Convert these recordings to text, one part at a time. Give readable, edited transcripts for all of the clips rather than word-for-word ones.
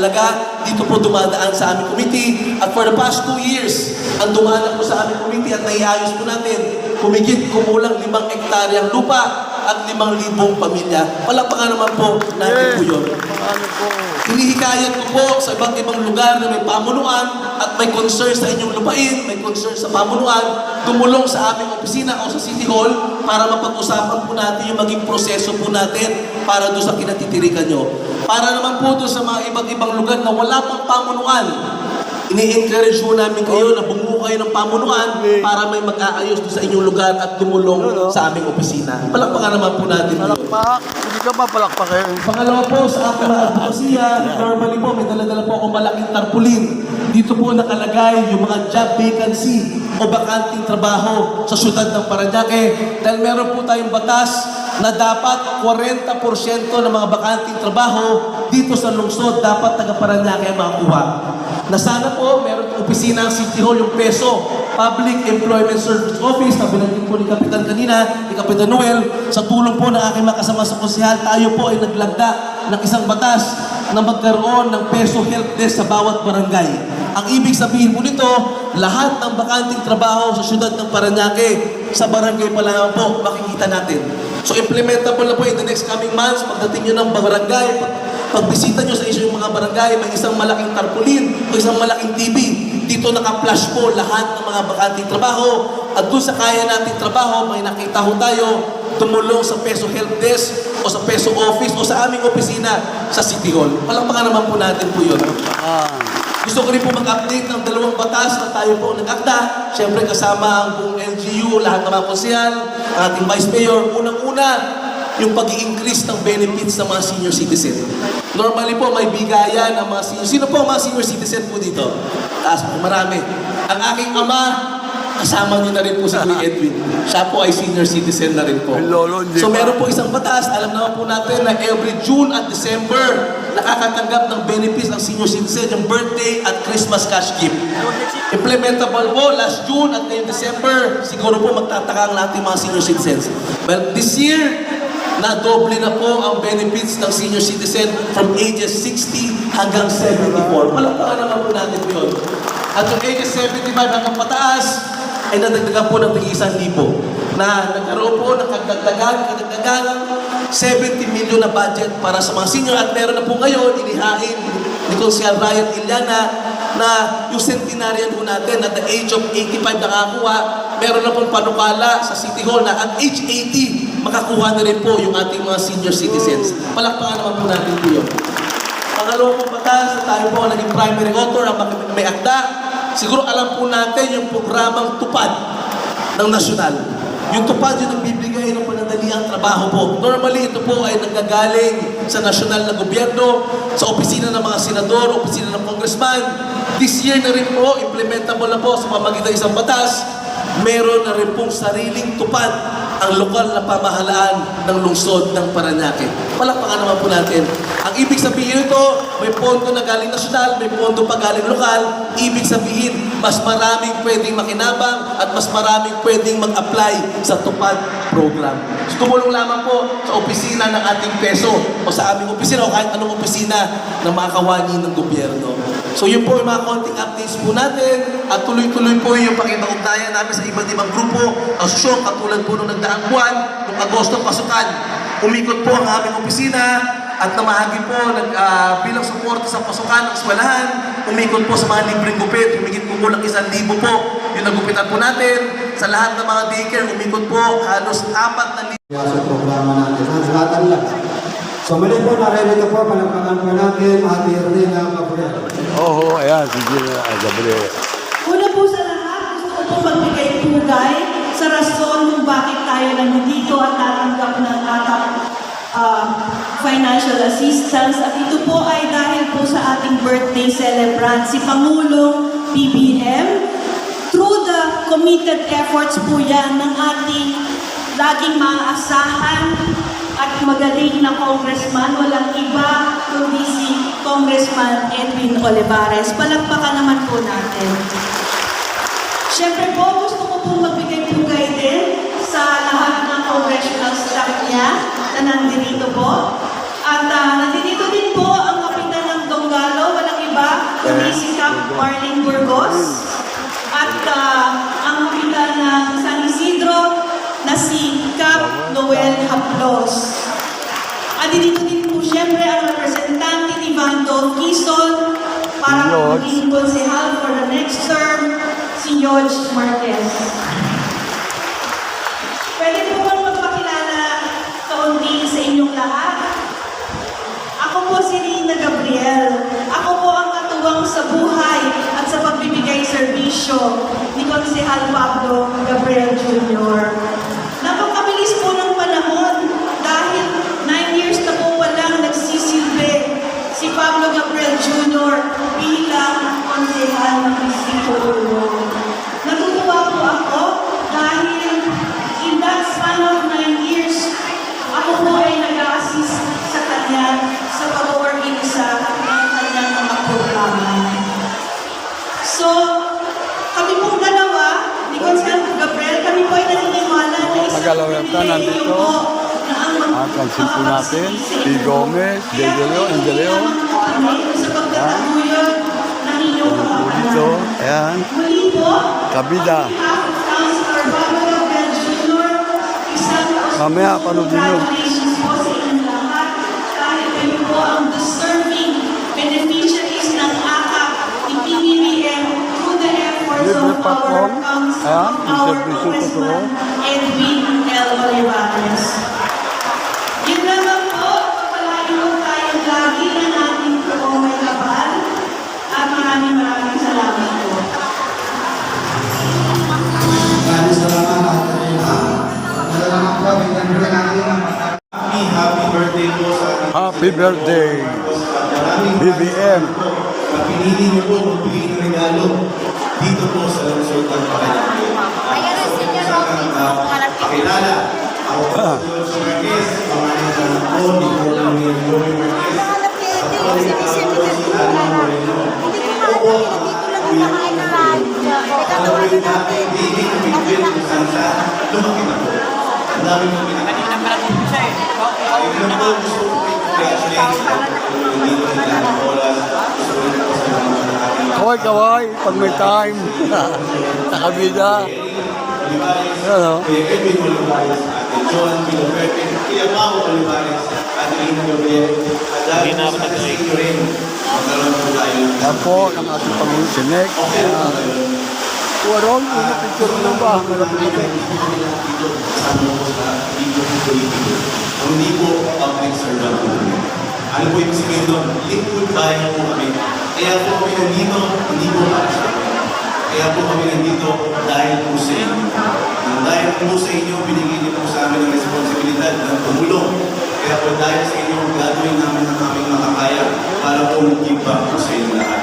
halaga. Dito po dumadaan sa aming committee. At for the past 2 years, ang dumadaan po sa aming committee at naiayos po natin, humigit kumulang 5 hektaryang lupa at 5,000 pamilya. Palakpakan naman po natin po yun. Hinihikayat ko po sa iba't ibang lugar na may pamunuan at may concern sa inyong lupain, may concern sa pamunuan, tumulong sa aming opisina o sa City Hall para mapag-usapan po natin yung maging proseso po natin para doon sa kinatitirikan nyo. Para naman po doon sa mga iba't ibang lugar na wala pang pamunuan, ini-encourage po namin kayo na bumuo kayo ng pamunuan para may mag-aayos doon sa inyong lugar at tumulong sa aming opisina. Palakpakan naman po natin. Palakpak? Hindi ka ba palakpakin? Pangalawa po, sa aking mga advokasya, normally po, may dala-dala po akong malaking tarpaulin. Dito po nakalagay yung mga job vacancy o bakanting trabaho sa syudad ng Parañaque. Dahil meron po tayong batas na dapat 40% ng mga bakanting trabaho dito sa lungsod dapat taga Parañaque makakuha. Na sana po, meron opisina ng City Hall, yung PESO, Public Employment Service Office, na binanggit po ni Kapitan kanina, ni Kapitan Noel, sa tulong po ng aking makasama sa konsehal, tayo po ay naglagda ng isang batas na magkaroon ng PESO Help Desk sa bawat barangay. Ang ibig sabihin po nito, lahat ng bakanting trabaho sa syudad ng Parañaque, sa barangay pa lang po, makikita natin. So implementable na po in the next coming months, pagdating nyo ng barangay, pagbisita nyo sa inyong mga barangay, may isang malaking tarpaulin o isang malaking TV. Dito naka-flash po lahat ng mga bakanting trabaho. At doon sa kaya nating trabaho, may nakita ho tayo, tumulong sa PESO Help Desk o sa PESO Office o sa aming opisina sa City Hall. Palakpakan naman po natin po yun. Gusto ko rin po mag-update ng 2 batas na tayo po nag-akda. Siyempre kasama ang buong LGU, lahat ng mga konsehal, ang ating Vice Mayor. Unang-una, yung pag-i-increase ng benefits ng mga senior citizen. Normally po, may bigayan ang mga senior. Sino po ang mga senior citizen po dito? Taas po, marami. Ang aking ama, kasama niyo na rin po si Kuya Edwin. Siya po ay senior citizen na rin po. So meron po isang batas, alam naman po natin na every June at December, nakakatanggap ng benefits ang senior citizen, yung birthday at Christmas cash gift. Implementable po last June at ngayong December, siguro po magtataka ang lahat ng mga senior citizens. Well, this year, na-doble na po ang benefits ng senior citizen from ages 60 hanggang 74. Palakpakan naman po natin yun. At yung ages 75 hanggang pataas, ay nadagdagan po ng 1,000 na nagkaroon po ng kadagdagan 70 million na budget para sa mga senior. At meron na po ngayon, inihain ni Consejero Ryan Iliana na yung centenarian po natin at the age of 85 nakakuha, meron na pong panukala sa City Hall na at age 80, makakuha na rin po yung ating mga senior citizens. Palakpakan naman po natin po yun. Pangalawang pong batas, tayo po naging primary author, ang may akda. Siguro alam po natin yung programang tupad ng nasyonal. Yung tupad yung nagbibigay ng panandaliang trabaho po. Normally, ito po ay nanggagaling sa nasyonal na gobyerno, sa opisina ng mga senador, opisina ng congressman. This year na rin po, implementable na po sa pamagitan ng isang batas, meron na rin pong sariling tupad ang lokal na pamahalaan ng lungsod ng Parañaque. Palakpakan naman po natin. Ang ibig sabihin ito, may pondo na galing nasyonal, may pondo pa galing lokal. Ibig sabihin, mas maraming pwedeng makinabang at mas maraming pwedeng mag-apply sa tupad program. So, tumulong lamang po sa opisina ng ating PESO o sa aming opisina o kahit anong opisina na makakawani ng gobyerno. So yun po yung mga konting updates po natin at tuloy-tuloy po yung pakipag-ugnayan namin sa iba't ibang grupo, asosyon, katulad po nung nagdaang buwan, noong Agosto pasukan. Umikot po ang aming opisina at namahagi po bilang suporta sa pasukan ng eskwelahan, umikot po sa mga libreng gupit, humigit kumulang 1,000 po yung nagupitan po natin. Sa lahat ng mga daycare, umikot po halos 4,000. Sa programa natin, hangatan lang. So muli po, naririto po, palagpakan po natin, Ate Erlina Gabriel. Oo, ayan, sige na, Gabriel. Una po sa lahat, gusto ko po magbigay pugay sa rason kung bakit tayo nandito at tatanggap ng financial assistance. At ito po ay dahil po sa ating birthday celebrant, si Pangulong BBM. Through the committed efforts po yan ng ating laging maaasahan at magaling na congressman, walang iba kundi si Congressman Edwin Olivares. Palakpakan naman po natin. Siyempre po, gusto ko pong magbigay-pugay din sa lahat ng congressional staff niya na nandito po. At nandito din po ang kapitan ng Donggalo. na si Cap Noel Haplos. At dito din po siyempre ang representante ni Vando Quezon para maging konsehal for the next term, si George Marquez. Pwede po bang magpakilala kaunti sa inyong lahat? Ako po si Rina Gabriel. Ako po ang katuwang sa buhay at sa pagbibigay serbisyo ni Konsehal Pablo Gabriel Jr. Napakabilis po ng panahon dahil 9 years na po walang nagsisilbi si Pablo Gabriel Jr. bilang konsehal ng Distrito 1. Natutuwa po ako dahil in that span of 9 years, ako po ay nag-assist sa kanya sa pag-organisa ng kanyang mga programa. So, kami pong dalawa, ni Konsehal Gabriel, kami po ay naniniwala na isang pribilehiyo po na ang Kansin po natin, P. Gomez, De Leo, sa pagtataguyod ng inyong dito, kapakanan. ayan, Muli po, Kabida. on behalf of Councilor Pablo Gabriel Jr., isang Mamaya, panoodin nyo. congratulations po sa inyong lahat dahil kayo po ang deserving beneficiaries ng AKAP ni PBBM through the efforts Libre of platform. our council, Ayan, our service po Congressman ito. Edwin L. Olivares. Yun naman po, papalain po tayong lagi ng ating may kapal at maraming salamat po. Maraming salamat at salamat po. Bigyan rin natin ang Happy birthday po sa ating Happy birthday, maraming BBM. pinili niyo po magbigay ng regalo dito po sa lungsod ng Pakilala. Pakilala, ako po si George Marquez, pangalan ng po ni Joey Marquez. Ako po si Alma Moreno. Opo, kuya ko na po. Ano po yung dati, baby na bigbil kung saan sa lumaki na po. Ang dami mo pinakita. Ayun na po, gusto ko po i-congratulate hindi ko nila ng oras. Gusto ko rin po sa mga ating Kaway-kaway, pag may time. Sa kabida. Olivares, Ano? Kuya Edwin Olivares, Ate Joan Piloperte, Kuya Mau Olivares, Ate Lina Gabriel, at dahil po sa inyo rin, magkaroon po tayo ng Yan po, ang ating Pangulong Sinek. okay na po kayo. Warol, una picture mo ba? Malapit na kayo. Dito, kasama po sa dito po politiko. Kung hindi po public servant po kami. Ano po yung sabihin doon? Liquid buyer po kami. Kaya po kami nandito, hindi po para sa akin. Kaya po kami nandito dahil po sa inyo. Nang dahil po sa inyo, binigay niyo po sa amin ang responsibilidad ng tumulong. Kaya po dahil sa inyo, gagawin namin ang aming makakaya para po mag-give back po sa inyo lahat.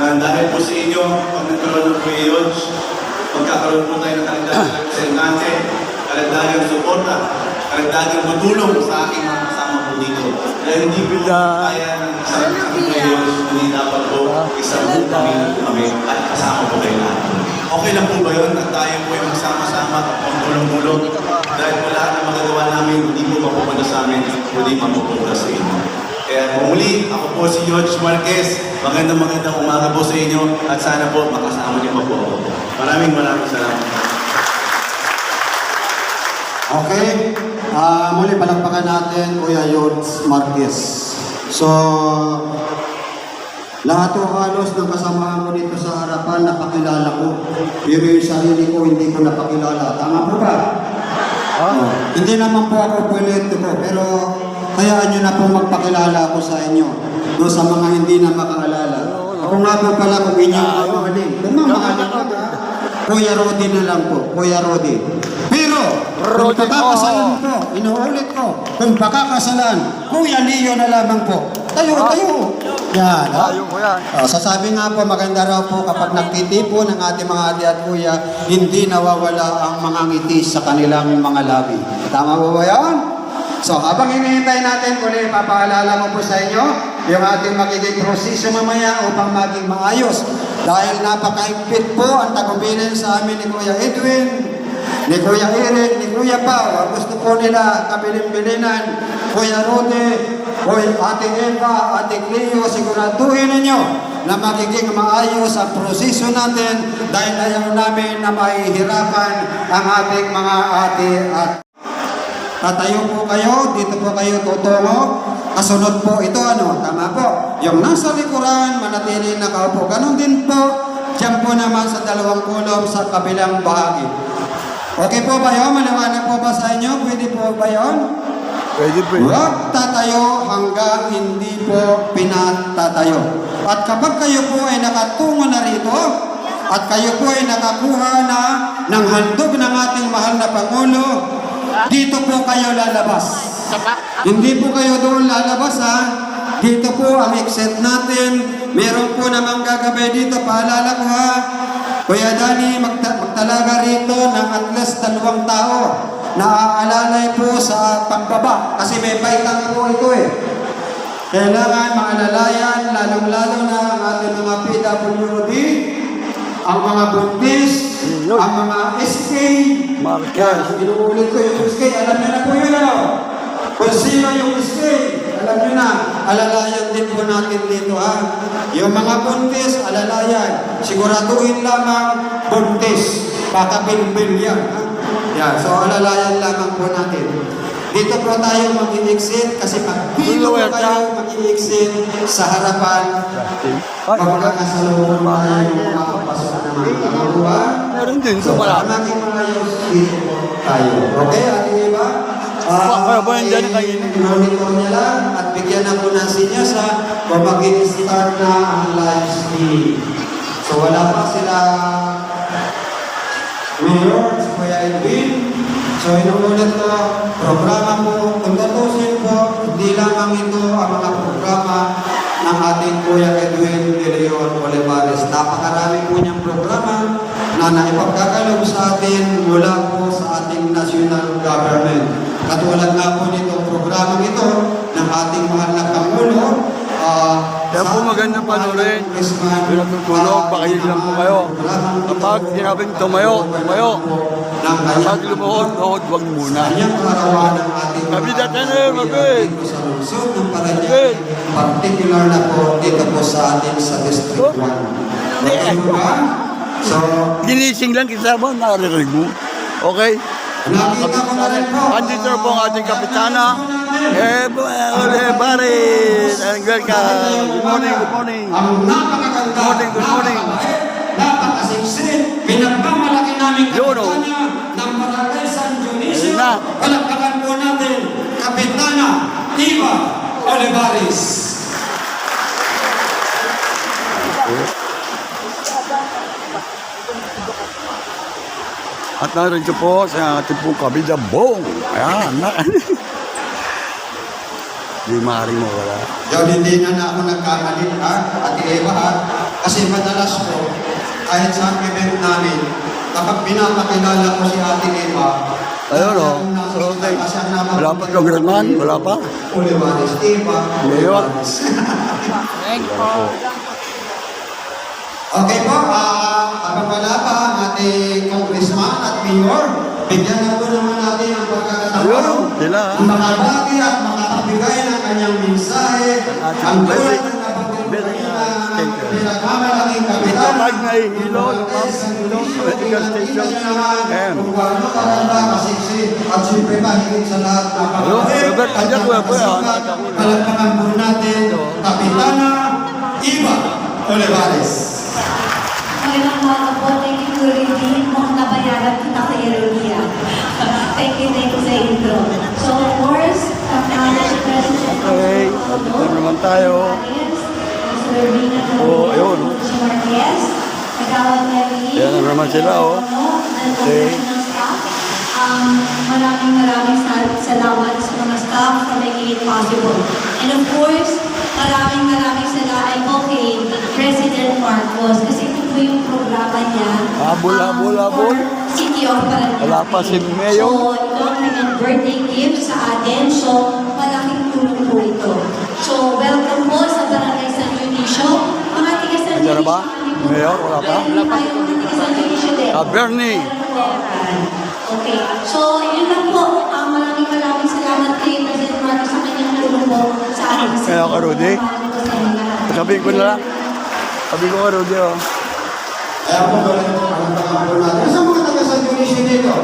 Nang dahil po sa inyo, pag nagkaroon ng Kuya George, magkakaroon po tayo ng kalagdagang representante, kalagdagang suporta, kalagdagang matulong sa aking mga kasama po dito. Dahil hindi po kaya ng isang Kuya George, hindi dapat po isang kami at kasama po kayo lahat. Okay lang po ba yun at tayo po ay magsama-sama at tulong-tulong? Dahil po lahat ng magagawa namin, hindi po mapupunta sa amin, kundi mapupunta sa inyo. Kaya muli, ako po si George Marquez. Magandang umaga po sa inyo at sana po makasama niyo pa po ako. Maraming salamat. Okay. Muli palakpakan natin Kuya George Marquez. So, lahat o halos ng kasamahan mo dito sa harapan napakilala ko. Pero yung sarili ko hindi ko napakilala. Tama po ba? Hindi naman po ako politiko, pero hayaan nyo na po magpakilala ako sa inyo. Do sa mga hindi na makaalala. Ako nga po pala kung inyong mamahalin. Kung mamahalin ka ba? Kuya Rodi na lang po. Kuya Rodi. Pero, kung pakakasalan po, inuulit ko, kung pakakasalan, Kuya Leo na lamang po. Tayo. Yan. Ayaw ko yan. Sasabi nga po, maganda raw po kapag nagtitipo ng ating mga ate at kuya, hindi nawawala ang mga ngiti sa kanilang mga labi. Tama po ba yan? So, habang hinihintay natin, ulit papaalala ko po sa inyo, yung ating magiging proseso mamaya upang maging maayos. Dahil napakaigpit po ang tagubilin sa amin ni Kuya Edwin, ni Kuya Eric, ni Kuya Pao. Gusto po nila kabilin-bilinan, Kuya Rudy, Ate Eva, Ate Cleo, siguraduhin ninyo na magiging maayos ang proseso natin dahil ayaw namin na mahihirapan ang ating mga ate at tatayo po kayo, dito po kayo tutungo. Kasunod po ito, tama po. Yung nasa likuran, manatili nakaupo. Ganon din po, diyan po naman sa dalawang kulong sa kabilang bahagi. Okay po ba yun? Maliwanag po ba sa inyo? Pwede po ba yun? Pwede. Huwag tatayo hanggang hindi po pinatatayo. At kapag kayo po ay nakatungo na rito, at kayo po ay nakakuha na ng handog ng ating mahal na Pangulo, dito po kayo lalabas. Hindi po kayo doon lalabas ha. Dito po ang exit natin. Meron po namang gagabay dito. Paalala ko ha. Kuya Danny, magtalaga rito ng at least 2 tao na aalalay po sa pagbaba. Kasi may baitang po ito eh. Kailangan maalalayan, lalong-lalo na ang ating mga PWD, ang mga buntis, ang mga SK. Marquez. Inuulit ko yung SK. Alam niyo na po yun Kung sino yung SK, alam niyo na. Alalayan din po natin dito ha. Yung mga buntis, alalayan. Siguraduhin lamang buntis. Baka bilbil yan. Ha? Yan. So alalayan lamang po natin. Dito po tayo mag-i-exit kasi pag dito po kayo mag-i-exit sa harapan, pagkakasalubong tayo yung makapasok naman. Tama po ba? Meron din So, sa maging maayos dito po tayo. Okay, ating iba? Kaya ba yan dyan Monitor niya lang at bigyan na po ng sinyas kung mag-i-start na ang live stream. So wala pa sila Mayor, si Kuya Edwin. So inuulit ko, programa po, kung tutusin po, hindi lamang ito ang mga programa ng ating Kuya Edwin de Leon Olivares. Napakarami po niyang programa na naipagkakalog sa atin mula po sa ating national government. Katulad nga po nitong programa ito ng ating mahal na Pangulo. Kaya po magandang panoorin. Yung natutulog, pakinig lang po kayo. Kapag sinabing tumayo. Kapag lumuhod, huwag muna. Kanyang karawan ng ating Kabida tayo, mabit. dito sa lungsod ng Parañaque, particular na po dito po sa atin sa District 1. Okay po ba? So, Ginising lang kita ba? Naririnig mo? Okay? nakita ko na rin po. Andito po ang ating kapitana. Olivares. And welcome. Good morning. Ang napakaganda, Good morning. napakasiksik, pinagmamalaki namin Yun, oh. kapitana ng Barangay San Dionisio. Ayun na. Palakpakan po natin, Kapitana Eva Olivares. At narin ko po sa ating pong kabida bong. Ayan. Di maaaring mawala. Yun, hindi na ako nagkakalit ha, Ate Eva ha. Kasi madalas po, kahit sa event namin, kapag pinapakilala ko si Ate Eva, Ayun o. Okay. Wala pa programan? Wala pa? Olivares, Eva, Mayor. Olivares. Okay po, habang wala pa ang ating congressman at mayor, bigyan na po naman natin ang Ayun, pagkakataon. sila. Makabati at makakabigay ng kanyang mensahe. Ang tulad ng napagbibigay na pinagmamalaking kapitan. Kapag nahihilo, medical station. Ayan. Kung paano kaganda kasiksi at siyempre pa higit sa lahat Robert, andyan ko, palagpakan po natin Kapitana Eva Olivares. Magandang umaga po. Thank you to Ridin. Mukhang nabayaran kita sa ironia. Thank you sa intro. So, of course, acknowledge the presence of Okay, dito naman tayo. Mr. Rina Oh, ayun. Si Marquez, Kagawad Mary. Yan na naman sila, oh. Okay. Maraming salamat sa mga staff for making it possible. And of course, maraming salamat po kay President Marcos kasi ito po yung programa niya. Habol. City of Parañaque. Wala pa si Mayor. So, ito ang kanyang birthday gift sa atin. So, malaking tulong po ito. So, welcome po sa Barangay San Dionisio. Mga tiga San Nandiyan na ba? Dionisio, Mayor, wala pa? Meron pa yung mga tiga San Dionisio din. Bernie. Okay. So, yun lang po. Maraming salamat kay President Marcos sa kanyang tulong po sa ating Kaya ka, Rudy? Sabihin ko na lang. Sabi ko nga, Rudy, oh. Kaya po ba rin ang pangako natin? Sa mga taga-San Dionisio dito,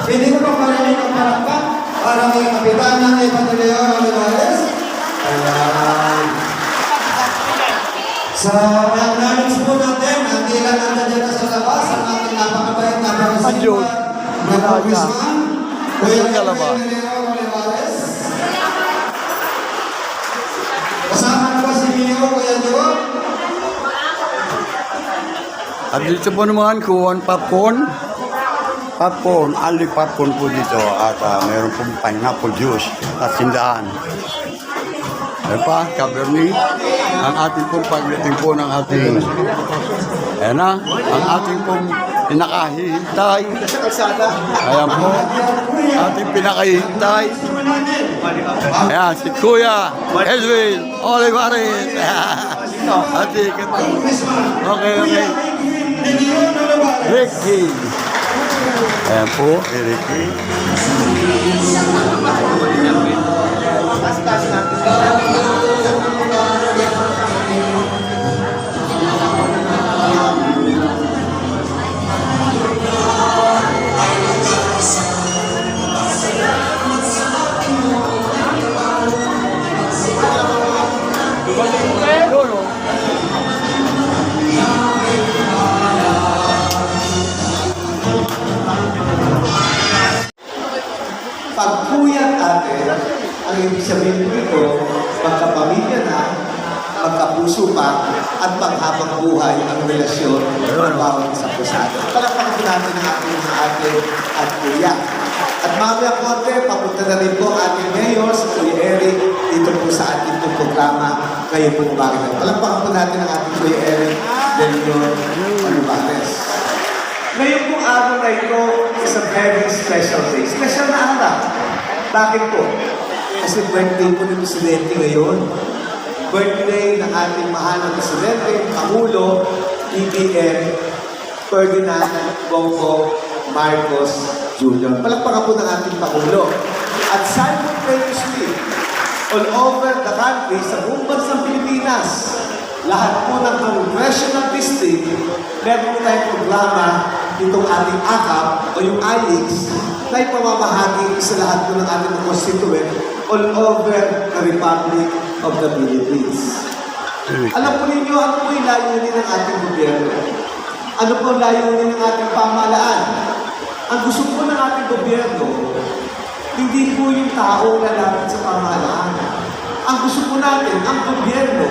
pwede ko pa marinig ang palakpak para may kapitana ni Pantaleon Olivares. Ayan. Sa acknowledge po natin, hindi lang nandiyan sa labas, ang ating napakabait na Adyo. na Congressman, Kuya Adyo, kalaba. Pantaleon Olivares. Kasama na ba si Mio, Kuya Joe? At dito po naman, kuhan popcorn. Popcorn, only popcorn po dito. At mayroon pong pineapple juice at sindahan. Ayan pa, Cabernet. Ang ating pong pagdating po ng ating... Ayan na, ang ating pong pinakahihintay. Ayan po, ating pinakahihintay. Ayan, si Kuya Edwin Olivares. Ate, okay. Ricky. Ayan po, Ricky. Pagpuyat ate, ang ibig sabihin po ito, magkapamilya na, magkapuso pa, at panghabang buhay ang relasyon ng bawat isa po sa atin. Palakpakan po natin ang ating mga ate at kuya. At mamaya konti, papunta na rin po ang ating mayor, si Kuya Eric, dito po sa ating pong programa. Kayo po bakit na. Palakpakan po natin ang ating Kuya Eric, Delio Olivares. Ngayon pong araw na ito is a very special day. Special na araw. Bakit po? Kasi birthday po ni Presidente ngayon. Birthday ng ating mahal na Presidente, Pangulo, BBM, Ferdinand Bongbong Marcos Jr. Palakpakan po ng ating Pangulo. At simultaneously, all over the country, sa buong bansang Pilipinas, lahat po ng congressional district, meron po tayong programa itong ating AKAP o yung IX na ipamamahagi sa lahat po ng ating mga constituent all over the Republic of the Philippines. Alam po ninyo, ano po yung layunin ng ating gobyerno? Ano po ang layunin ng ating pamahalaan? Ang gusto po ng ating gobyerno, hindi po yung tao lalapit sa pamahalaan. Ang gusto po natin, ang gobyerno,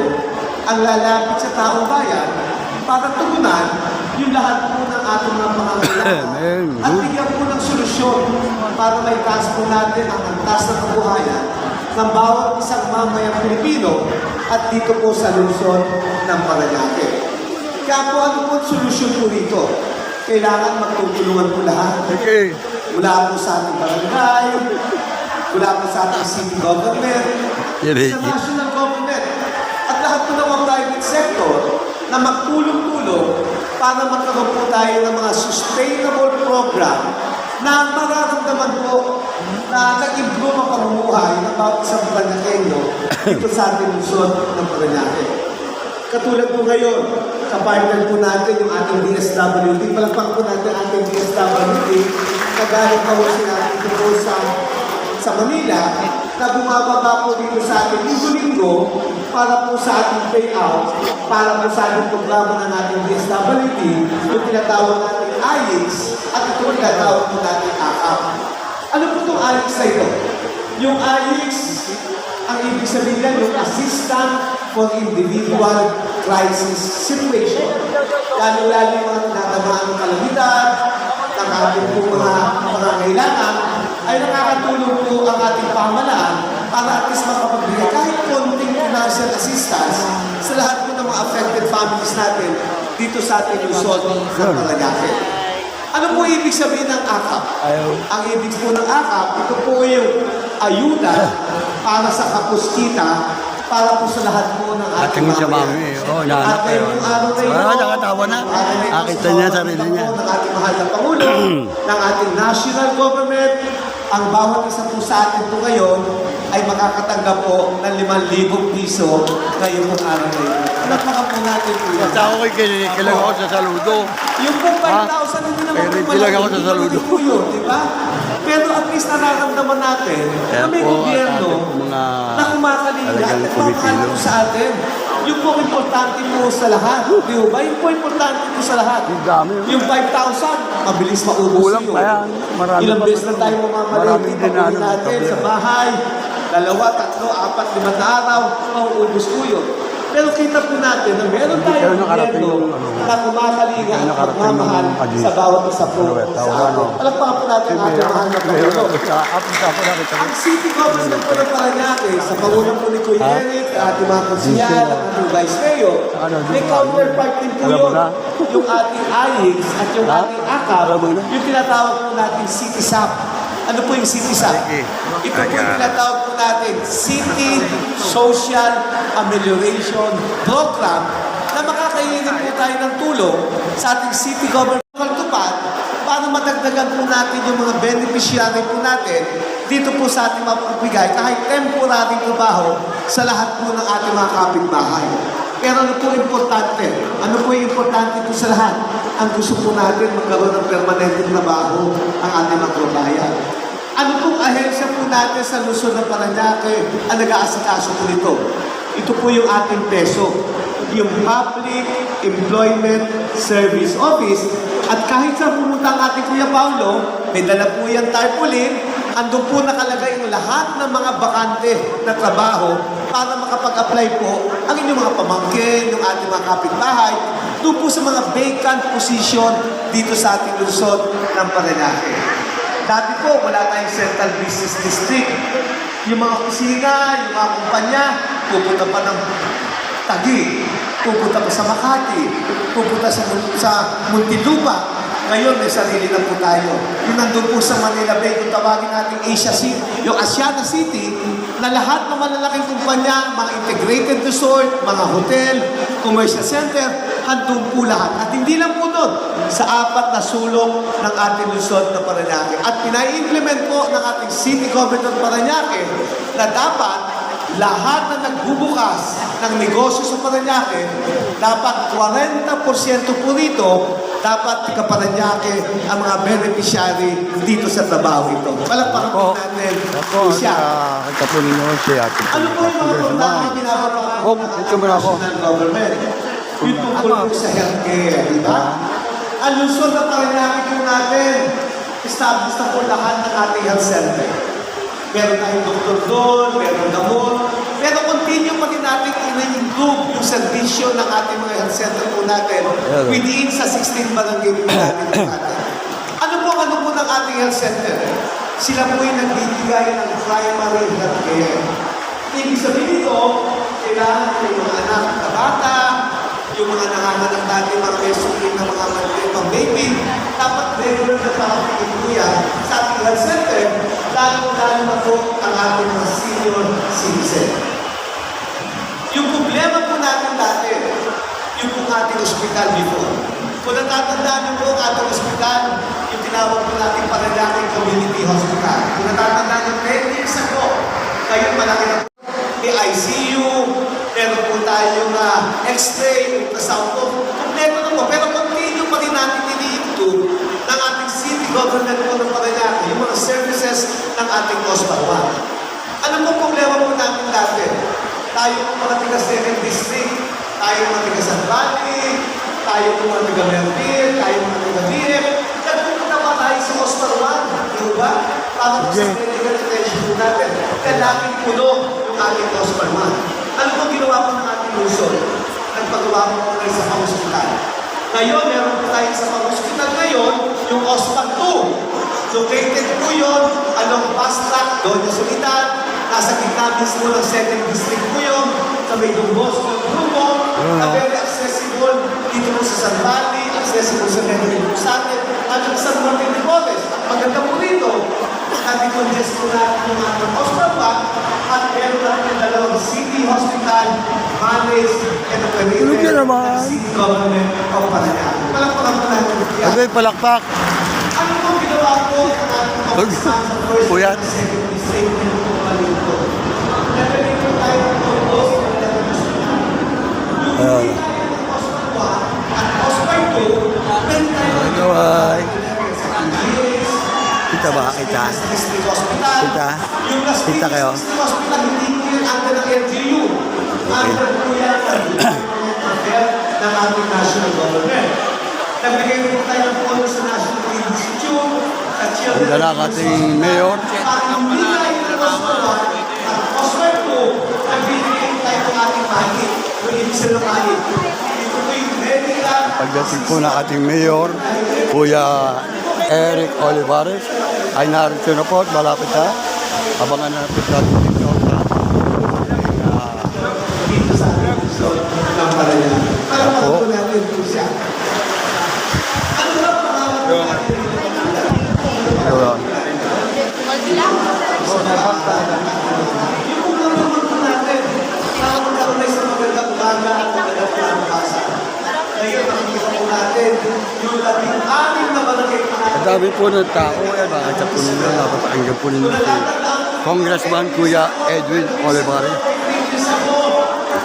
ang lalapit sa taong bayan para tugunan yung lahat po ng ating mga pangangailangan at bigyan po ng solusyon para may taas po natin ang antas ng kabuhayan ng bawat isang mamayang Pilipino at dito po sa lungsod ng Parañaque. Kaya po ano po ang solusyon po dito? Kailangan magtutulungan po lahat. Okay. Mula po sa ating barangay, mula po sa ating city government, sa national government, at lahat po ng mga private sector na magtulong-tulong para magkaroon po tayo ng mga sustainable program na mararamdaman po na nag-improve ang pamumuhay ng bawat isang Parañaqueño dito sa ating lungsod ng Parañaque. Katulad po ngayon, kapartner po natin yung ating DSWD. Palakpak po natin ang ating DSWD. Kagaling pa po sila dito po sa Manila na bumababa po dito sa ating linggo-linggo para po sa ating payout, para po sa ating programa ng ating DSWD, yung tinatawag natin IX at ito yung tinatawag po natin AKAP. Ano po itong IX na ito? Yung IX, ang ibig sabihin yung Assistant for Individual Crisis Situation. Lalo-lalo yung mga tinatamaan ng kalamidad, ng ating po mga kailangan, ay nakakatulong po ang ating pamahalaan para at least makapagbigay kahit konting financial assistance sa lahat po ng mga affected families natin dito sa ating lungsod ng Parañaque. Ano po ibig sabihin ng AKAP? Ang ibig po ng AKAP, ito po yung ayuda para sa kapuskita para po sa lahat po ng ating Ating sa mami. Oh, nahanap at kayo. ngayong araw na ito, Nakatawa na. Nakita niya sarili niya. ng ating mahal na Pangulo, ng ating national government, ang bawat isa po sa atin po ngayon ay makakatanggap po ng 5,000 piso ngayong araw na ito. Napaka po natin po yan. Basta ako kailangan ako sa saludo. Yung pong 5,000, hindi naman Ready po lang ako sa hindi saludo. malaki po yun, di ba? Pero at least nararamdaman natin Kaya na may po, gobyerno at ating mga na kumakalinga at talagang nagmamahal Pilipino. po sa atin. Yung po importante po sa lahat. Di ba? Yung po importante po sa lahat. Ang dami. Yung 5,000, mabilis maubos Kulang yun. pa yan. Marami Ilang pa beses na tayo Marami mamamaliti din pag na uwi natin ano, sa bahay. 2, 3, 4, 5 na araw, mauubos po yun. Pero kita po natin na meron Pero tayong nakarating gobyerno yung, ano, na kumakalinga at nakarating magmamahal yung sa bawat isa po ano, sa tawag, atin. ano. Palagpakan po natin ang ating mahal na Pangulo. Ang City Government po ng Paranaque, sa pangulang po ni Kuya Eric, ating mga konsihal, ating Vice Mayor, may counterpart din po Alam mo yun. na? Yung ating AIX at yung ating ACAP, Alam mo na? yung tinatawag po natin City SAP. Ano po yung City SAP? Ito po yung tinatawag po natin City Social Amelioration Program na makakainin po tayo ng tulong sa ating city government tupad para madagdagan po natin yung mga beneficiary po natin dito po sa ating mapapigay kahit temporary trabaho sa lahat po ng ating mga kapitbahay. Pero ano po importante? Ano po yung importante po sa lahat? Ang gusto po natin magkaroon ng permanenteng trabaho ang ating mga kababayan. Ano pong ahensya po natin sa Luzon ng Paranaque ang nag-aasikaso po nito? Ito po yung ating peso, yung Public Employment Service Office. At kahit sa pumunta ang ating Kuya Paulo, may dala po yung tarpaulin, andun po nakalagay yung lahat ng mga bakante na trabaho para makapag-apply po ang inyong mga pamangkin, yung ating mga kapitbahay, doon po sa mga vacant position dito sa ating Luzon ng Paranaque. Dati po, wala tayong Central Business District. Yung mga kusina, yung mga kumpanya, pupunta pa ng Taguig, pupunta pa sa Makati, pupunta sa Muntinlupa. Ngayon, may sarili na po tayo. Yung nandun po sa Manila Bay, kung tawagin natin Asia City, yung Asiana City, na lahat ng malalaking kumpanya, mga integrated resort, mga hotel, commercial center, handong po lahat. At hindi lang po doon, sa 4 na sulok ng ating Luzon na Paranaque. At pinai-implement po ng ating City Government ng Paranaque na dapat lahat na nagbubukas ng negosyo sa Paranaque, dapat 40% po rito, dapat Paranaque ang mga beneficiary dito sa trabaho ito. Palagpakan po natin Ako, siya. katapunin nyo si Ate. Ano po yung mga puntahan na binabataan Oh, ito muna ako. ng government? Yung tungkol po sa healthcare, di ba? Ang Luzon na Paranaque po natin, established na po lahat ng ating health center. Meron tayong doktor doon, meron gamot, pero continue pa din natin i-improve yung servisyo ng ating mga health center po natin within sa 16 barangay po natin. Ano po ng ating health center? Sila po yung nagbibigay ng primary health care. Ibig sabihin ito, kailangan yung mga anak na bata, yung mga nanganganak natin, mga mesukin na mga pang baby, dapat regular na pakapigin po yan sa ating health center, lalo na po ang ating mga senior citizen. Yung problema po natin dati, yung po ating ospital before. Kung natatandaan niyo po ang ating ospital, yung tinawag po natin Paranaque Community Hospital. Kung natatandaan niyo, 10 years ago, kayo malaki na po. May ICU, meron po tayong X-ray, ultrasound po. Kompleto na po, pero continue pa rin natin ini-improve ng ating city government po ng Paranaque, yung mga services ng ating hospital. Ano po problema po natin dati? Tayo po mga taga 2nd District, tayo mga taga San Valley, tayo po mga taga Merville, tayo mga taga BF, nagpupunta pa tayo sa Hospital 1, di ba? Para po sa medical attention po natin, kailangan puno yung ating Hospital 1. Ano po ginawa po ng ating Luzon? Nagpagawa po po tayo sa pang-hospital. Ngayon, meron po tayo sa pang-hospital ngayon, yung Hospital 2. Located po yun, along fast track, Doña Soledad, nasa gitna mismo ng 2nd District po yun, sa may Dumbos ng grupo, na very accessible dito po sa San Valley, accessible sa Medellin po sa atin, at sa San Martin de Porres. Maganda po rito, nati-congest po natin yung ating hospital pa, at meron natin yung dalawang city hospital managed and operated ng city government of Paranaque. Palakpakan po natin. Okay, palakpak. Ano po ginawa po ng ating Puyat. Kaway. Kita ba? Kita? Kita? Kita kayo? Hospital, hindi po yun under ng LGU. Under po yan ng ating national government. Nagbigay po tayo ng pondo sa National Aid Institute, sa Children. Ang dala ating mayor. Hindi na yung hospital, at hospital po, nagbigay po tayo ng ating mahigit. Yung ibig sa lumahit. Ito po yung medical. Pagdating po ng ating mayor, Kuya Eric Olivares, ay narito na po at malapit na. Abangan na po natin dito. Dito sa ating gusto ng Parayan. Para matuto natin po siya. Ano ba pangalan natin? Ayun. Yung unang naman natin, nakakaroon tayo sa magandang umaga at magandang kinabukasan. Ngayon, nakikita po natin yung 16 na barangay po natin. Ang dami po ng tao, bakit sa po ninyo, napapakinggan po ninyo si Congressman Kuya Edwin Olivares.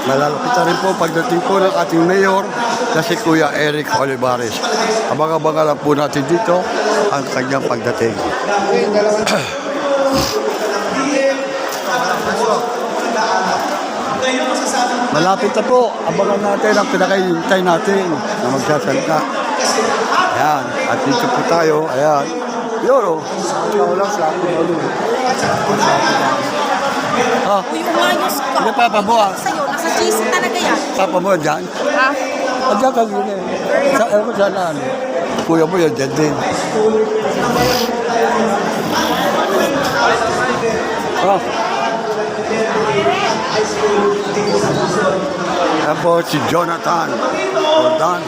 Malalapit na rin po pagdating po ng ating mayor na si Kuya Eric Olivares. Abang-abangan lang po natin dito ang kanyang pagdating. Malapit na po, abangan natin ang pinakahihintay natin na magsasalita. Ayan, at dito po tayo, ayan. Yoro, wala sa akin. Ah, Uy, umayos ka. hindi papa mo ah. Sa'yo, nasa GC talaga yan. Papa mo dyan? Ha? Diyan ka gini. Sa ewan sa na ano. Kuya mo yan dyan din. Ah. Yan po si Jonathan Roldan.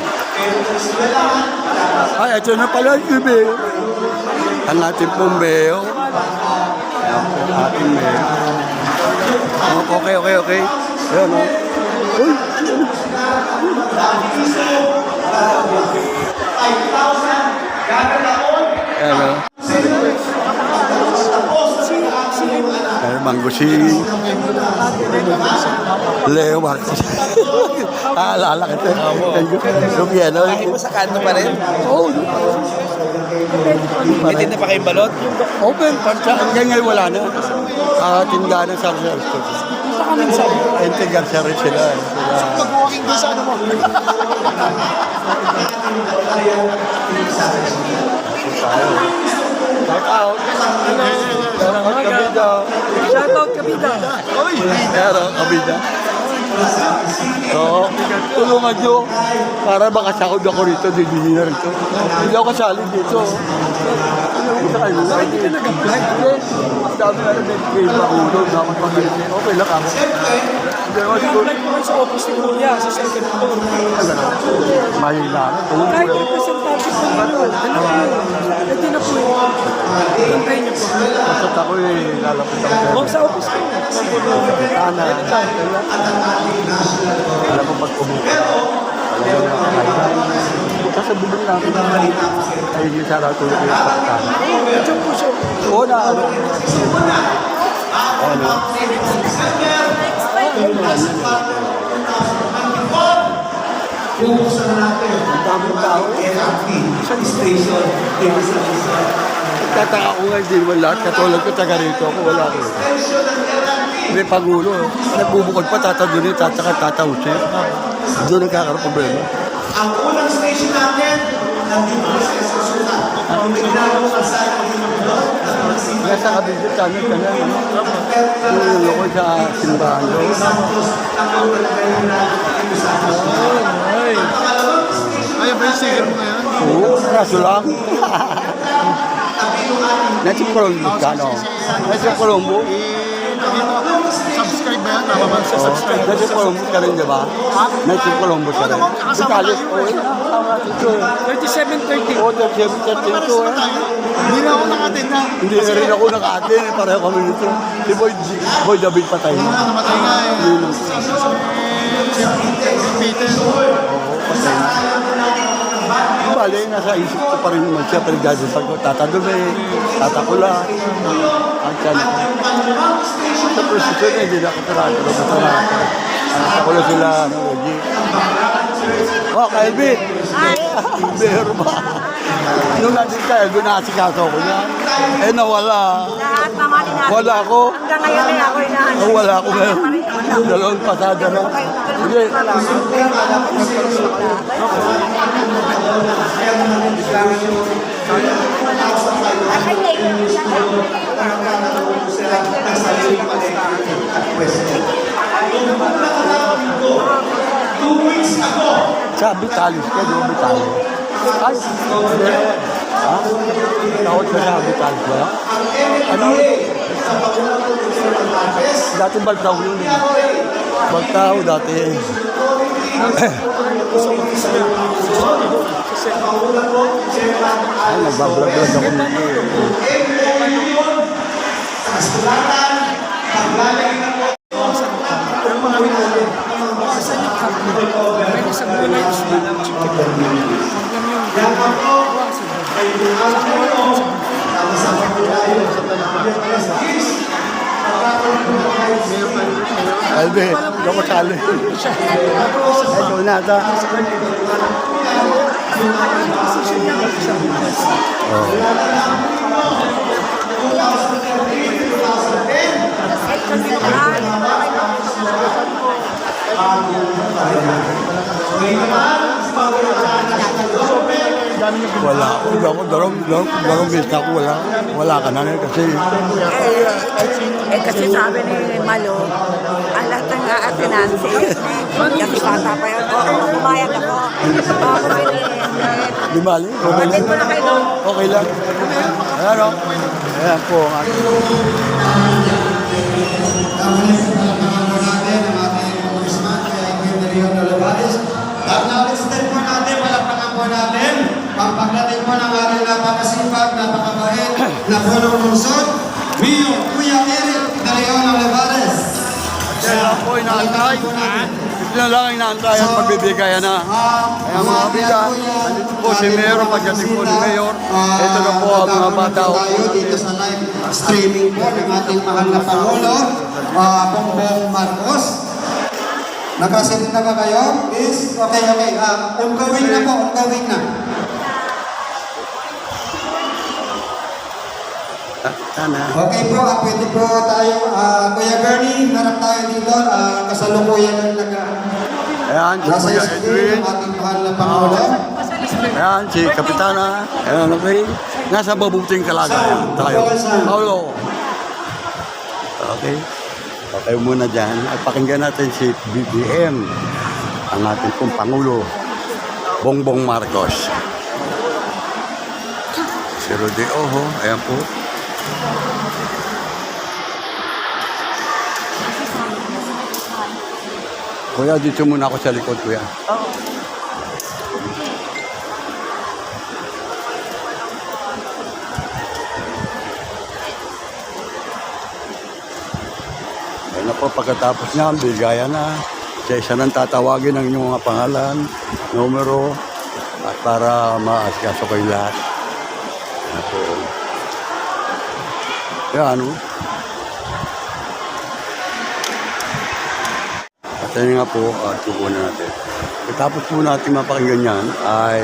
Ay, ito na pala si Mayor. Ang ating pong Mayor. Yan po, ating Mayor. Oh, okay. Ayan o. Uy! Ayan o. Ayan, Mangusing. Leo Marcos. Aalala kita. Yung yan o. Bakit mo sa kanto pa rin? Oo. May tinda pa kayong balot? Open. Hanggang ngayon wala na. Tindahan ng Sarcel. Intigar siya rin sila. Mag-walking doon sa ano mo? Shout out. Kabida. Shout out Kabida. Pero, kabida. So, tulungan nyo para makasakod ako rito, hindi na rito. Hindi ako kasali dito. Hindi sa kayo. Hindi ka nag-apply. Mas dami na rin kayo mahulog. Dapat mag-apply. Okay lang ako. Hindi naman siguro. Nag-apply sa office ni Kuya sa second floor. Mahila. Kahit representative po nito. Pwede na po yun. Tantay niyo po. Basta ako lalapit ako. O sa office ko. Sana. Alam mo pag umuha. Alam mo makakain. Kasi bubong natin ang malita. Ay, yung sarap ko yung kapitana. Diyan po siya. Oo na, ano? Ano? Bubuksan na natin ang daming tao. LRT, station, station. Tataka ko nga hindi naman lahat. Katulad ko taga rito ako. Wala ko. Station ng LRT. May Pangulo. Nagbubukod pa, tatagunin, tatausin. Doon nagkakaroon problema. Ang unang station natin, nandito na sa Esosuna. Ang ginagawa ka sa Nasa kabigit kami ka na. Yung loko sa simbahan doon. Ay, ba yung sigar mo ngayon? Oo, kaso lang. Nasa Colombo ka, no? Nasa Colombo. Subscribe ba yan? Tama ba? Subscribe. Nasa Colombo ka rin, di ba? Nasa Colombo ka rin. Italis, oo. 3730. Oo, 3732, eh. Hindi na ako nakatin na. Hindi na rin ako naka-atin, eh. Pareho kami nito. Si Boy David patay. Namatay nga eh. Si Peter. Oo, patay. bali, nasa isip ko pa rin naman siya, pero dahil pag tatadumi, tatakula, ang tiyan ko. Sa prosesyon, hindi na ako tarado. Tatakula sila, Reggie. Oh, Kalbi! Meron ba? Nung nandun ka, Elvin, nakasikaso ko niya. Eh, nawala. Lahat mga tinapos. Wala ako. Hanggang ngayon ay ako inahanap. Oh, wala ako ngayon. Dalawang pasada na. Hindi. Sa Vitalis ka, di ba Vitalis? Ay, hindi. Ha? Tawad ka sa Vitalis ba? Ano? Dati Baltaw yun. Baltaw dati. Ay, nagbablog-vlog ako nito. Pwede sa gulay, Albe, hindi ko sali. Ito na ata. Wala ako, darong bista ko, wala ka na kasi Kasi sabi ni Malo, ang lahat ng atinansi, yung bata pa yun, pumayag ako. di mali. Bakit mo na kayo doon? Okay lang. Ayan o. Ayan po ang ating. Acknowledge din po natin, palakpakan po natin, pagpagdating po ng ating napakasipag, napakabait, na punong lungsod, Mayor Kuya Eric De Leon Olivares. Kaya po inaantay. Ito na lang inaantay ang pagbibigayan na. Kaya mga biga, andito po si Mayor, pagdating po ni Mayor. Ito na po ang mga bata. Tayo dito sa live streaming po ng ating mahal na Pangulo, Bongbong Marcos. Nakasit na ba kayo? Please? Okay. Ongoing na po, ongoing na. Okay po, pwede po tayo, Kuya Bernie, harap tayo dito, kasalukuyan ng Ayan, si nasa Kuya screen Edwin. ng ating mahal na Pangulo. Ayan, si Kapitana. Ayan, okay. Nasa mabuting kalagayan tayo. Paulo. Okay. Okay muna dyan. At pakinggan natin si BBM, ang ating pong Pangulo, Bongbong Marcos. Si Rudy Oho, ayan po. Kuya, dito muna ako sa likod, kuya. Ayun na po, pagkatapos niya, bigayan na. Sa isa nang tatawagin ang inyong mga pangalan, numero, at para maasikaso kayo lahat. Ayan po. Yan, ano? At yun nga po, tukunan natin. Pagkatapos po natin mapakinggan yan, ay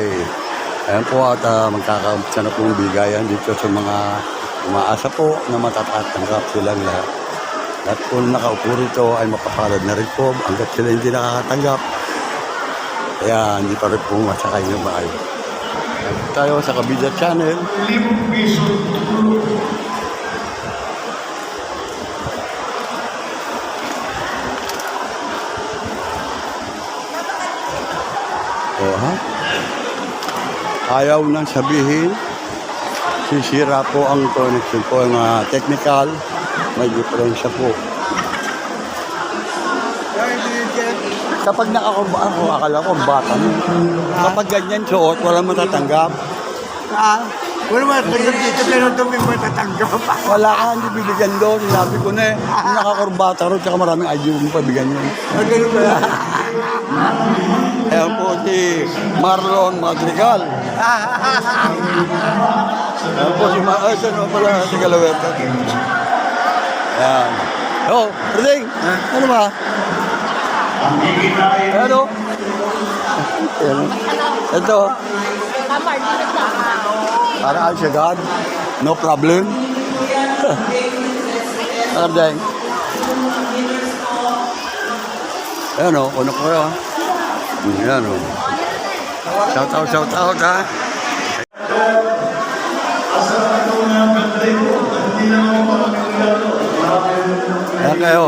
ayan po at magkakampisa na po yung bigayan dito sa mga umaasa po na matatatanggap silang lahat. Lahat po na nakaupo rito ay mapapalad na rin po hanggat sila hindi nakakatanggap. Kaya hindi pa rin po masakay ng bahay. Tayo sa Kabida Channel. Ayaw nang sabihin, sisira po ang connection po, ang technical, may diferensya po. Kapag nakakurba ako, akala ko bata. Kapag ganyan suot, walang matatanggap. Wala matatanggap dito, pero doon may matatanggap. Wala ka, hindi bibigyan doon. Sinabi ko na eh, nakakurbata ron, tsaka maraming ID mo pabigyan yun. Ganun ba? Ayan po si Marlon Madrigal. Ayan po si Ito naman pala si Galawerta. Ayan. Oh, Reding! Ano ba? Ano? Ayan. Ito. Para ay siya God. No problem. Alam din. Ayan o, ano ko yun. Ayan o. Shout out ha. Ayan kayo.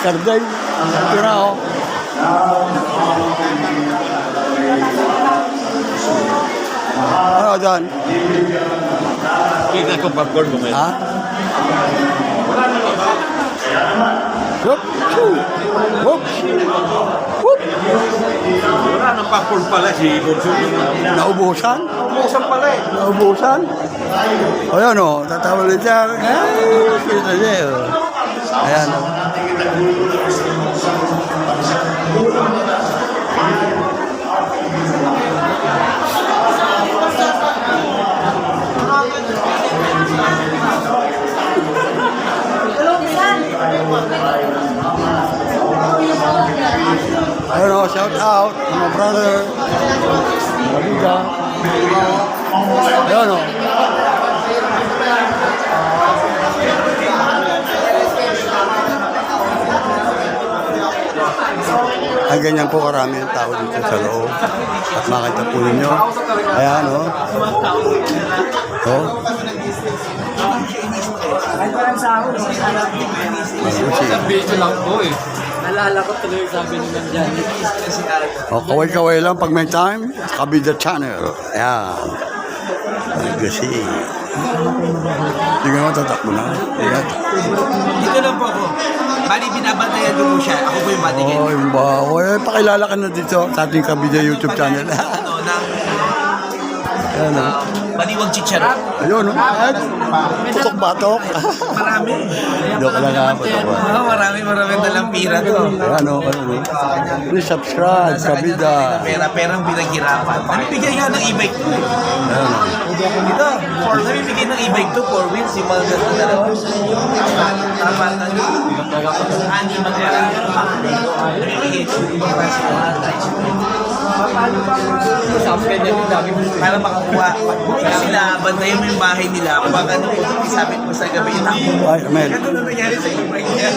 Sarday. Ito na o. Ano dyan? Kita ko popcorn mo Ha? Hup! Hup! Hup! Wala nang popcorn pala si Bonso. Naubusan? Naubusan pala eh. Naubusan? O yan o, tatawa ulit siya. Ay, kita siya o. Ayan o. Ayun o, shout out to my brother. Maliga. Ayun o. Ay, ganyan po karami ang tao dito sa loob. At makita po ninyo. Ayan o. Video lang po eh. Nalala ko tuloy sabi ni Ma'am Janet. O, kaway-kaway lang pag may time. Kabida Channel. Ayan. Kasi. Hindi ka naman tatakbo na. Ayan. Dito lang po ako. Bali, binabantayan ko po siya. Ako po yung matigil. Oh, yung ba? Well, pakilala ka na dito sa ating Kabida YouTube channel. Ano, ng Ayan o. Baliwag Chicharo. Ayun o. Putok-batok. Marami. Joke lang ha. Putok-batok. Marami dalang pira to. Ayan o. Please subscribe. Kabida. Pera-perang pinaghirapan. Namibigay nga ng e-bike to eh. Ayan o. Ito, namibigay ng e-bike to, 4 wheels, yung mga gano'n na lang. Tama na yun. Ani mag-era. Namibigay to. Para makakuha. Kaya sila, bantayan mo yung bahay nila. Kung baka nung sabi ko sa gabi, takbo. Ay, Mel. Ganun na nangyari sa e-bike niya.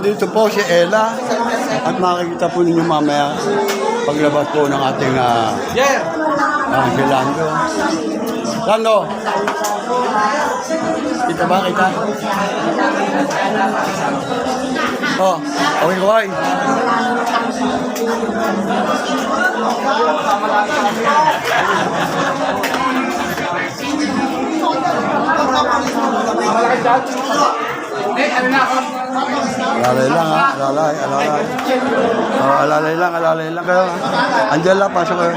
Dito po si Ella. At makikita po ninyo mamaya paglabas po ng ating si Lando. Lando! Kita ba? Kita? Oh, okay, kawai. Alalay lang ha, alalay. Oh, alalay lang kayo ha. Andiyan lang, pasok kayo.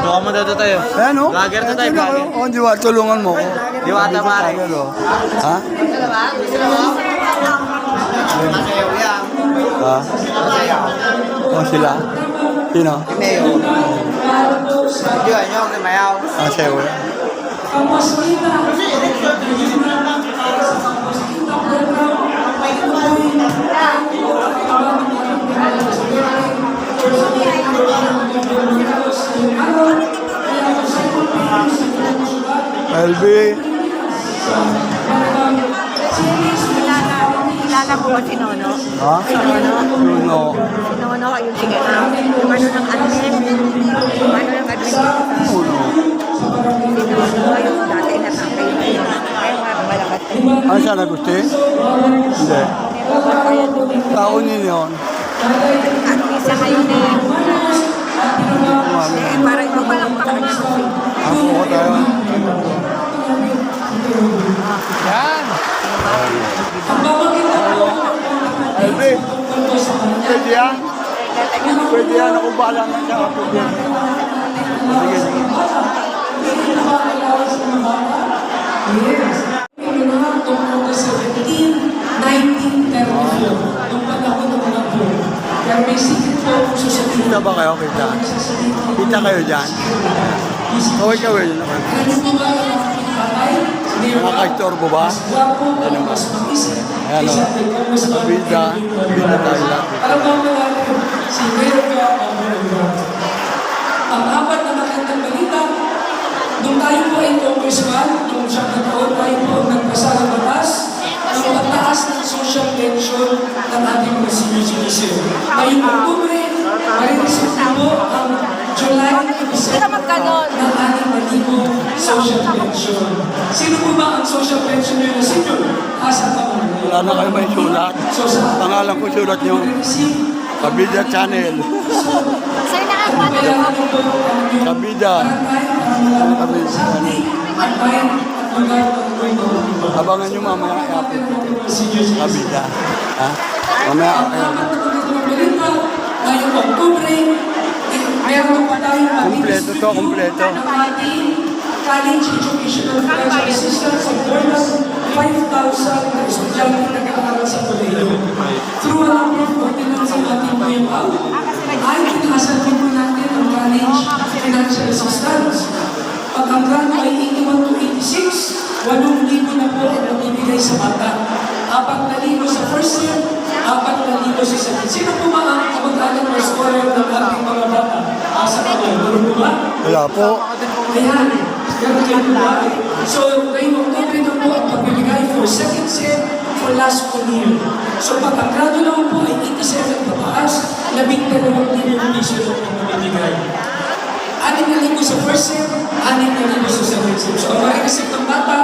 Baka madado tayo. Ayan o. Vlogger na tayo, vlogger. O, Diwata, tulungan mo ko. Diwata, pare. Ha? Ha? O, sila? Sino? Mayo. Hindi ba nyo, mayaw. Ah, sayo. LB. Kilala ko ba si Nono? Ha? Si Nono? Nono. Si Nono, yung sige yung ano ng admin. Yung ano ng admin. Nono. Si Nono, yung dati na tatay. Kaya nga malakas. Ano siya nagusti? Hindi. Tao ninyo yun. At isa kayo na para ito pa lang baka Ang buko tayo. Yan. Alvin, pwede yan? Pwede yan. Ako bahala na siya. Pwede yan. Sige, sige. Kita ba kayo? Kita? Kita kayo dyan? Kaway-kaway yun ako. Nakaka-istorbo ba? Ano ba? Ayan o. Bida. Bida tayo lahat. Ang apat na magandang balita, nung tayo po ay congressman, nung siyang taon tayo po nagpasa ng batas, ang pagtaas ng social pension ng ating mga senior citizen. Ngayong Oktubre, marireceive po ang July 27 ng ating malibong social pension. Sino po ba ang social pensioner na senior? Asa pa mo? Wala na kayo may sulat. Pangalan ko sulat nyo. Kabida Channel. Sir, nakakapagod ako. Kabida. Kabida Channel. Abangan nyo mamaya. Kabida. Ha? Mamaya. Ngayong Oktubre, meron pa tayong Kompleto to, kompleto. ng ating college educational financial assistance of more than 5,000 na estudyante na nag-aaral sa kolehiyo. Through a number of ordinance ng ating PMAU, ay tinasan din po natin ang college financial assistance. Pag ang grant ay 81 to 86, 8,000 na po ang nabibigay sa bata. 4,000 sa first year, 4,000 sa second. Sino po ba ang kamag-anak na scholar ng ating mga bata? Asa ka ba? Meron po ba? Wala po. Ayan. Meron kayo po ba? So, ngayong Oktubre na po ang pagbibigay for second sem for last school year. So, pag ang grado naman po ay 87 pataas, 12,000 piso po ang pabibigay. 6,000 sa first sem, 6,000 sa second sem. So, ang marireceive ng bata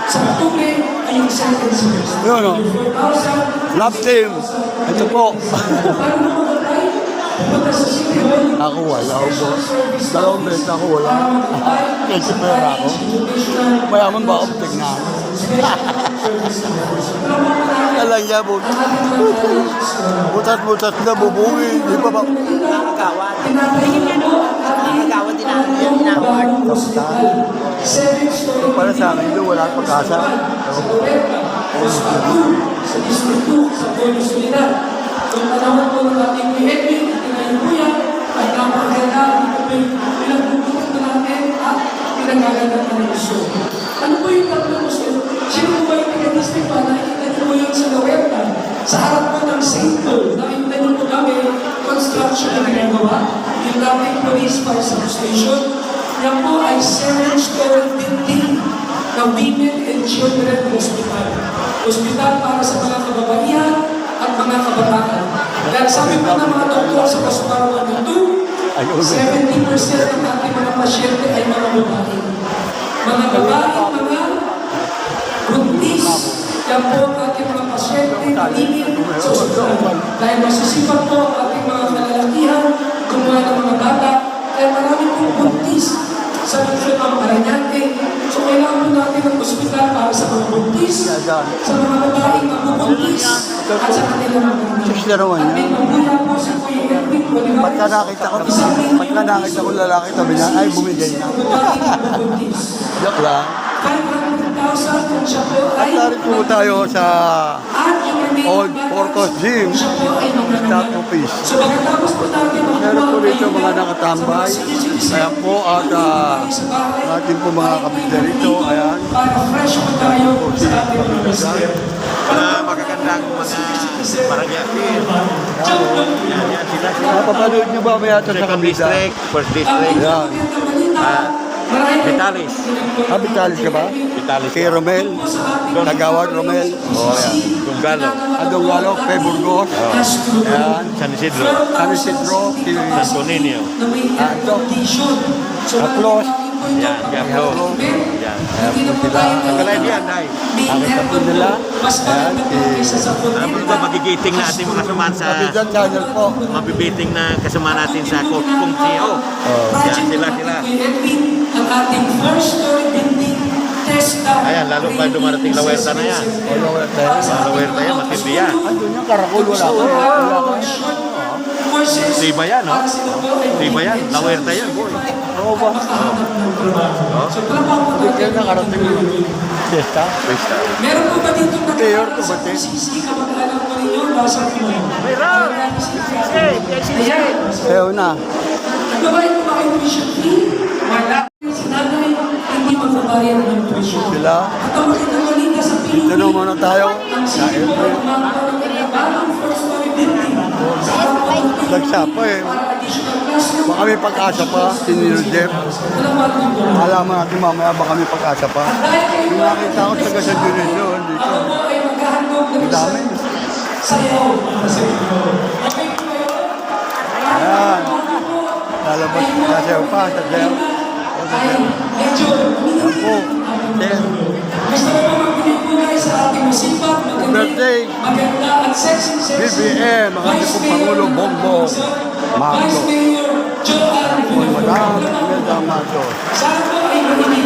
sa Oktubre ay yung second semester. Yun o. 4,000. Love team. Ito po. Paano mo mag-apply? Punta sa City Hall. Ako wala ako po. Dalawang beses ako wala. Kasi pera ako. Mayaman ba ako tignan? Alam niya po. Butas-butas na bubuwi. Di ba ba? Nakakagawa. Nakakagawa din ang ginagawa. Para sa akin doon, wala pag-asa. Sa District 2, sa Puerto Solidan. Kung panahon po ng ating Edwin, tinayin po yan, ay napakaganda, pinagbubutin na natin at pinagaganda ng gusto. Ano po yung tatlong gusto? Sino po ba yung taga-district pa? Nakikita niyo po yun sa Lawerta. Sa harap po ng St. Paul, nakikita niyo po kami construction na ginagawa. Yung dating police fire substation. Yan po ay 7-story building na Women and Children Hospital. Hospital para sa mga kababaihan at mga kabataan. Dahil sabi po ng mga doktor sa Pasukaran 2, 70% ng ating mga pasyente ay mga babae. Mga babae, mga buntis, yan po ang ating mga pasyente, limit sa ospital. Dahil masusipag po ang ating mga kalalakihan, gumawa ng mga bata, kaya marami pong buntis sa lungsod ng Parañaque. So kailangan po natin ng ospital para sa mga buntis, sa mga babaeng magbubuntis, at sa kanilang mga anak. Sister naman At may yan. mabuya po si Kuya Erwin Bolivar. Pagka nakita ko lalaki tabi na, ay bumigay na. Babaeng magbubuntis. Joke lang. 500,000 kung siya po At ay narito po tayo sa at yung remaining Old balance, Portos Gym. siya po ay magkakaroon. Start office. So pagkatapos po natin Meron po dito ayuda mga nakatambay. sa mga citizens, Kaya po at sa bahay, atin po mga kabida rito. Ayan. para fresh po tayo sa ating mga mister. Magagandang mga Parañaque. Napapanood nyo ba may ato sa kabida? First district. Ayan. Vitalis. Habitalis ka ba? Vitalis. Kay Romel. Nagawad Romel. Oo, yan. Tunggalo. Adongalo, kay Burgos. Ayan. San Isidro. San Isidro. Si Santo Niño. Ato. Atlos. Yan, Diablo. Yan. Hindi na po tayo Nakalive yan, Day. may aircon po. Mas maganda po kaysa sa Alam mo ba, magigiting na ating mga kasamahan sa... Kapitán channel po. Mabibiting na kasama natin sa Kung CEO. Yan, sila. Ang ating four-story building test lab. Ayan, lalo pa dumarating La Huerta na yan. La Huerta yan, matindi yan. Andun yung karakol, wala ko. Wala ko. Tiba yan, no? Tiba yan, La Huerta yan, boy. Oo ba? So, trabaho po Kaya natin. nakarating yung fiesta. Meron po ba dito Mayor nakakita to sa ba, Te? PCC? Kamag-anak po ninyo, nasa Pinoy. Meron! Ayan. Kaya na. Nagbabayad po ba kayo tuition fee? Wala. Si nanay, hindi magbabayad ng tuition fee. Sila. At ang makinamalita sa Dito na Pilipinas, muna tayo. ang city po ay kumakaroon ng bagong four-story building. Sa kapatid Nagsapa eh. para additional classroom. Baka may pag-asa pa, sinilo Jeff. Alaman natin mamaya baka may pag-asa pa. Dahil kayo Yung po, nakita ko taga San Dionisio, dito. ako po ay maghahandog ng Ang dami. sayaw. Okay po kayo? Ayan. Lalabas kasi pa sa Jeff. Ay, medyo Yan po. Then, gusto ko po magbigay po guys sa ating masipag, Birthday. maganda at sexy BBM, ang ating pong Pangulo Bongbong Marcos. Vice Mayor Joanne Madam Imelda Marcos. Sana po ay makinig